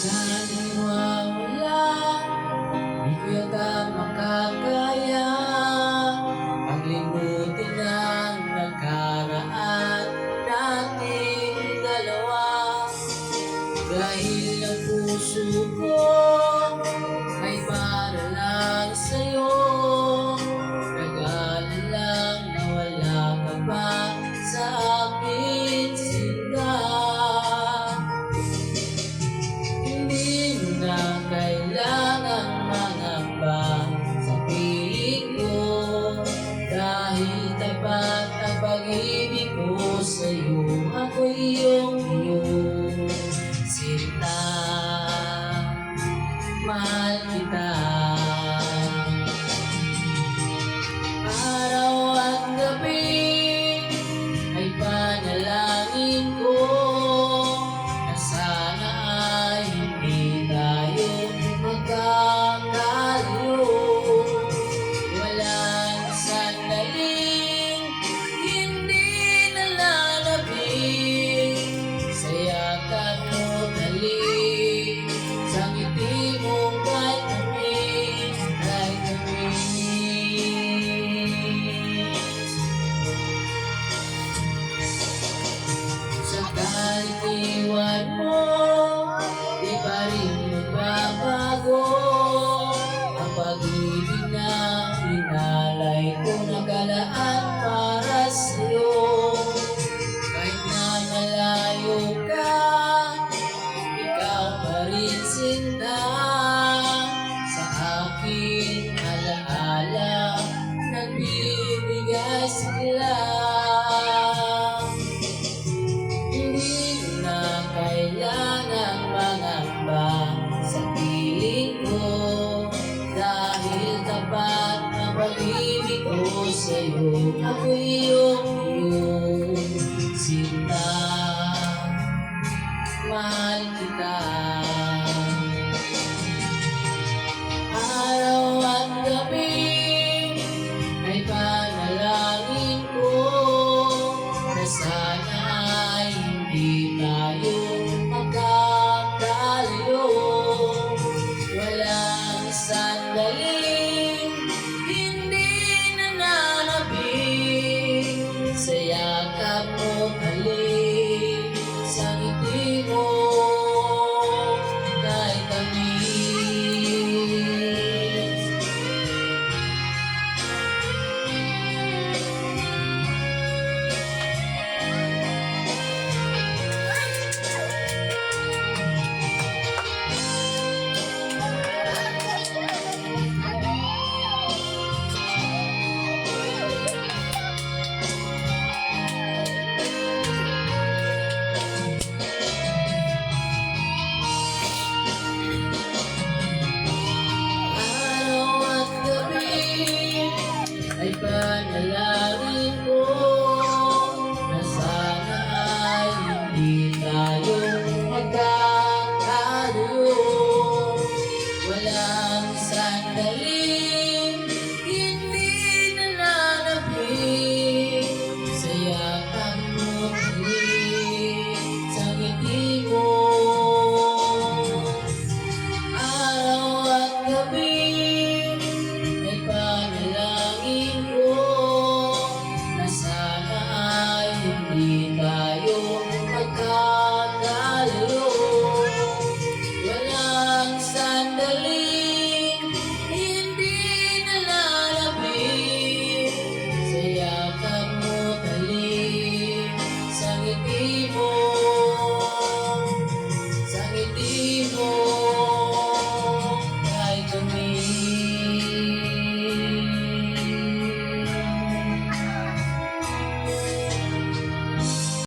naniwawala, di ko yata makakaya paglimutin ang nakaraan nating dalawa. Dahil ang puso ko ay para lang sa'yo, regalo lang na wala ka pa sa akin, sinta. Hindi mo na kailangang mangamba sa piling ko, dahil tapat ang pag-ibig ko sa'yo. Ako'y iyong sinta, mahal kita. Araw at gabi ay panalangin ko na sana ay hindi tayo magkakalayo. Walang sandaling hindi nalalabing sa yakap mo dali, sa ngiti mong kahit tamis, kahit tamis. Sa kahit iwan mo, di pa rin magbabago ang pag-ibig na inalay ko nagalaan para sa'yo. Kahit na malayo ka, ikaw pa rin sinta, sa aking alaala nagbibigay sigla. Hindi mo na kailangang mangamba sa piling ko, dahil tapat na pag-ibig ko sa'yo. Ako'y iyong sinta, mahal kita.